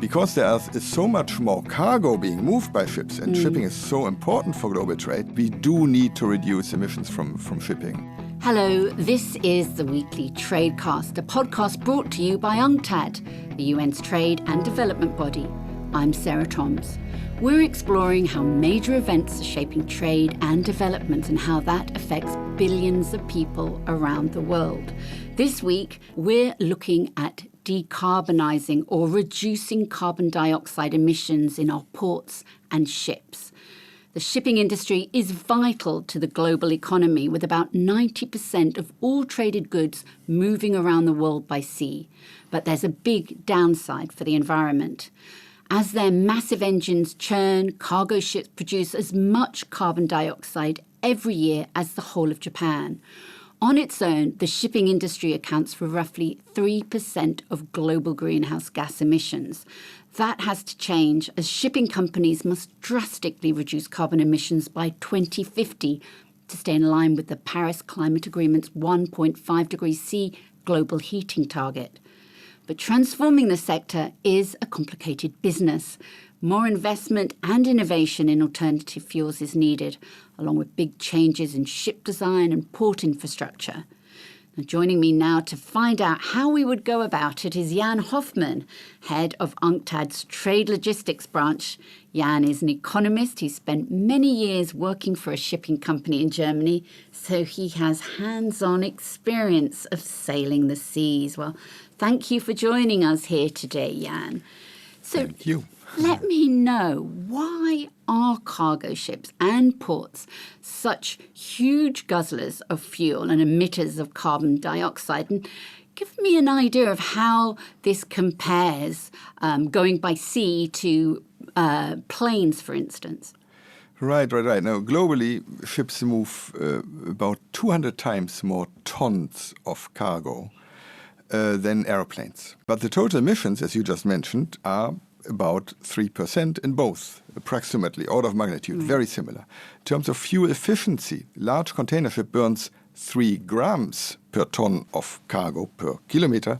because there is so much more cargo being moved by ships and shipping is so important for global trade, we do need to reduce emissions from shipping. Hello, this is the Weekly Tradecast, a podcast brought to you by UNCTAD, the UN's trade and development body. I'm Sarah Toms. We're exploring how major events are shaping trade and development and how that affects billions of people around the world. This week, we're looking at decarbonising or reducing carbon dioxide emissions in our ports and ships. The shipping industry is vital to the global economy, with about 90% of all traded goods moving around the world by sea. But there's a big downside for the environment. As their massive engines churn, cargo ships produce as much carbon dioxide every year as the whole of Japan. On its own, the shipping industry accounts for roughly 3% of global greenhouse gas emissions. That has to change, as shipping companies must drastically reduce carbon emissions by 2050 to stay in line with the Paris Climate Agreement's 1.5 degrees C global heating target. But transforming the sector is a complicated business. More investment and innovation in alternative fuels is needed, along with big changes in ship design and port infrastructure. Now, joining me now to find out how we would go about it is Jan Hoffmann, head of UNCTAD's Trade Logistics branch. Jan is an economist. He spent many years working for a shipping company in Germany, so he has hands-on experience of sailing the seas. Well, thank you for joining us here today, Jan. So, thank you. Let me know, why are cargo ships and ports such huge guzzlers of fuel and emitters of carbon dioxide? And give me an idea of how this compares going by sea to planes, for instance. Right. Now, globally, ships move about 200 times more tons of cargo than aeroplanes. But the total emissions, as you just mentioned, are about 3% in both, approximately, order of magnitude, very similar. In terms of fuel efficiency, large container ship burns 3 grams per ton of cargo per kilometer,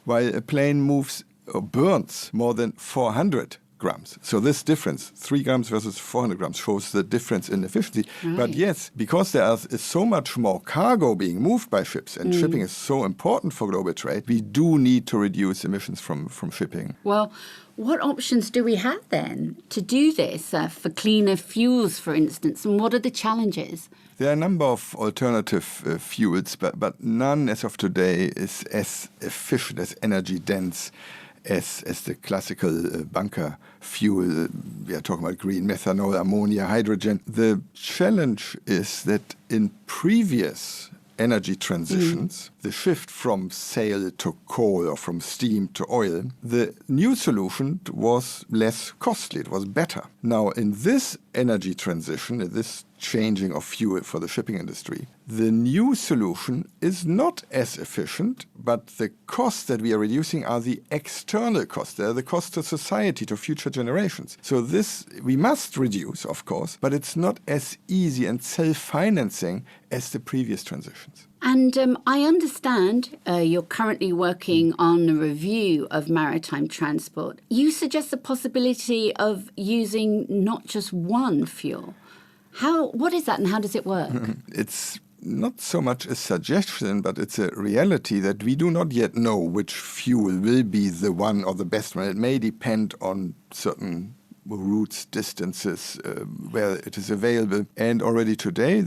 while a plane moves or burns more than 400 grams. So this difference, 3 grams versus 400 grams, shows the difference in efficiency. Right. But yes, because there is so much more cargo being moved by ships and shipping is so important for global trade, we do need to reduce emissions from shipping. Well, what options do we have then to do this for cleaner fuels, for instance, and what are the challenges? There are a number of alternative fuels, but none as of today is as efficient, as energy dense as the classical bunker fuel. We are talking about green methanol, ammonia, hydrogen. The challenge is that in previous energy transitions, the shift from sail to coal or from steam to oil, the new solution was less costly, it was better. Now, in this energy transition, in this changing of fuel for the shipping industry, the new solution is not as efficient, but the costs that we are reducing are the external costs. They're the cost to society, to future generations. So this we must reduce, of course, but it's not as easy and self-financing as the previous transitions. And I understand you're currently working on a review of maritime transport. You suggest the possibility of using not just one fuel. What is that and how does it work? It's not so much a suggestion, but it's a reality that we do not yet know which fuel will be the one or the best one. It may depend on certain routes, distances, where it is available. And already today,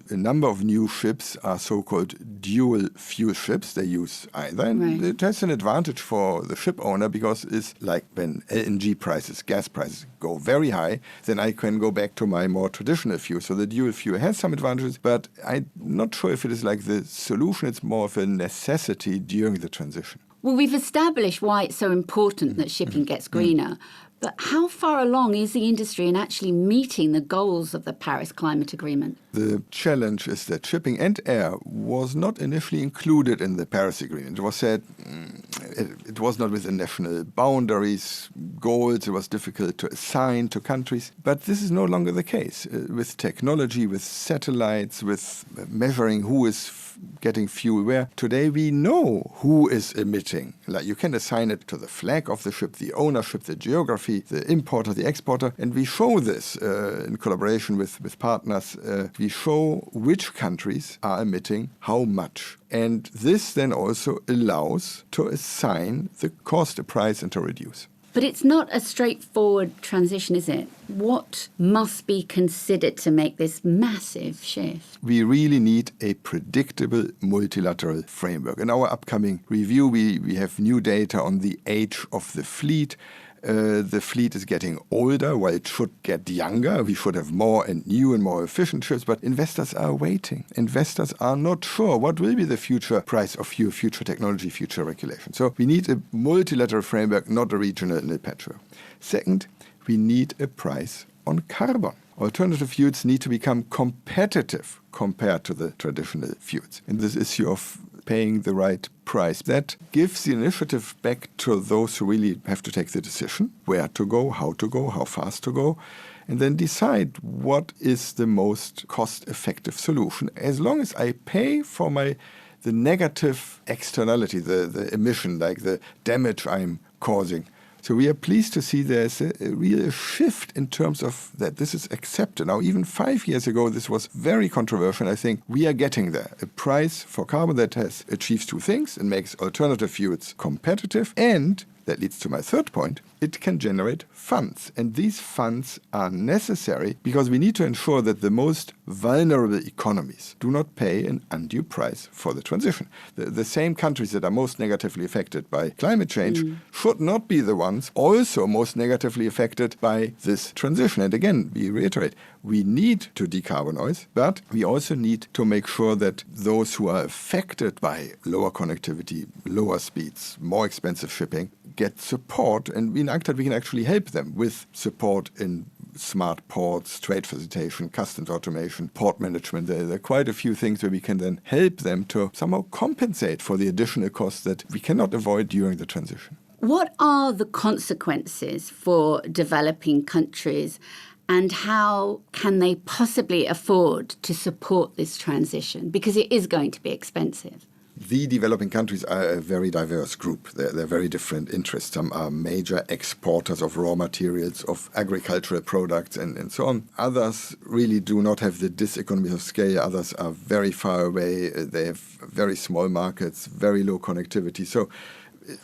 a number of new ships are so-called dual fuel ships. They use either. And it has an advantage for the ship owner because it's like when LNG prices, gas prices go very high, then I can go back to my more traditional fuel. So the dual fuel has some advantages, but I'm not sure if it is like the solution. It's more of a necessity during the transition. Well, we've established why it's so important that shipping gets greener, But how far along is the industry in actually meeting the goals of the Paris Climate Agreement? The challenge is that shipping and air was not initially included in the Paris Agreement. It was said it was not within national boundaries, goals. It was difficult to assign to countries. But this is no longer the case. With technology, with satellites, with measuring who is getting fuel where, today we know who is emitting. Like, you can assign it to the flag of the ship, the ownership, the geography, the importer, the exporter, and we show this in collaboration with partners. We show which countries are emitting how much. And this then also allows to assign the cost, the price, and to reduce. But it's not a straightforward transition, is it? What must be considered to make this massive shift? We really need a predictable multilateral framework. In our upcoming review, we have new data on the age of the fleet. The fleet is getting older while it should get younger. We should have more and new and more efficient ships, but investors are waiting. Investors are not sure what will be the future price of fuel, future technology, future regulation. So we need a multilateral framework, not a regional patchwork. Second, we need a price on carbon. Alternative fuels need to become competitive compared to the traditional fuels. And this issue of paying the right price, that gives the initiative back to those who really have to take the decision, where to go, how fast to go, and then decide what is the most cost-effective solution. As long as I pay for the negative externality, the emission, like the damage I'm causing. So we are pleased to see there's a real shift in terms of that this is accepted. Now, even 5 years ago, this was very controversial. I think we are getting there. A price for carbon that achieves two things and makes alternative fuels competitive, and that leads to my third point, it can generate funds. And these funds are necessary because we need to ensure that the most vulnerable economies do not pay an undue price for the transition. The same countries that are most negatively affected by climate change should not be the ones also most negatively affected by this transition. And again, we reiterate, we need to decarbonize, but we also need to make sure that those who are affected by lower connectivity, lower speeds, more expensive shipping, get support. And in UNCTAD, we can actually help them with support in smart ports, trade facilitation, customs automation, port management. There are quite a few things where we can then help them to somehow compensate for the additional costs that we cannot avoid during the transition. What are the consequences for developing countries, and how can they possibly afford to support this transition? Because it is going to be expensive. The developing countries are a very diverse group. They're very different interests. Some are major exporters of raw materials, of agricultural products, and so on. Others really do not have the diseconomies of scale. Others are very far away. They have very small markets, very low connectivity. So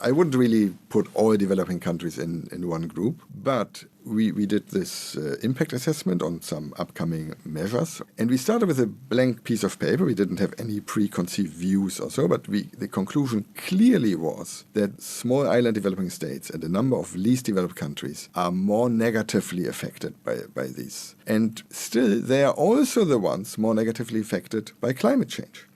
I wouldn't really put all developing countries in one group, but we did this impact assessment on some upcoming measures. And we started with a blank piece of paper. We didn't have any preconceived views or so, but the conclusion clearly was that small island developing states and a number of least developed countries are more negatively affected by these. And still, they are also the ones more negatively affected by climate change.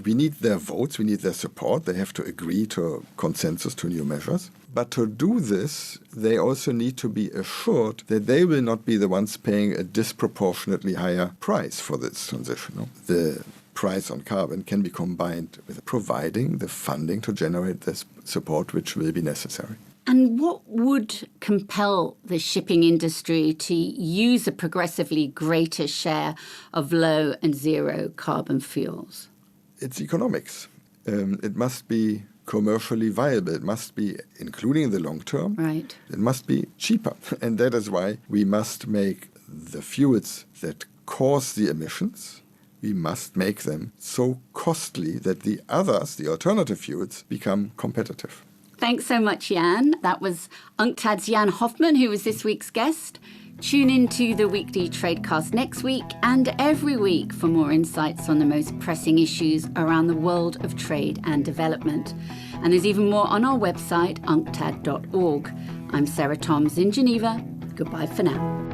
We need their votes, we need their support. They have to agree to consensus to new measures. But to do this, they also need to be assured that they will not be the ones paying a disproportionately higher price for this transition. The price on carbon can be combined with providing the funding to generate this support which will be necessary. And what would compel the shipping industry to use a progressively greater share of low and zero carbon fuels? It's economics. It must be commercially viable. It must be, including in the long term, right. It must be cheaper. And that is why we must make the fuels that cause the emissions, we must make them so costly that the others, the alternative fuels, become competitive. Thanks so much, Jan. That was UNCTAD's Jan Hoffmann, who was this week's guest. Tune in to the Weekly Tradecast next week and every week for more insights on the most pressing issues around the world of trade and development. And there's even more on our website, unctad.org. I'm Sarah Toms in Geneva. Goodbye for now.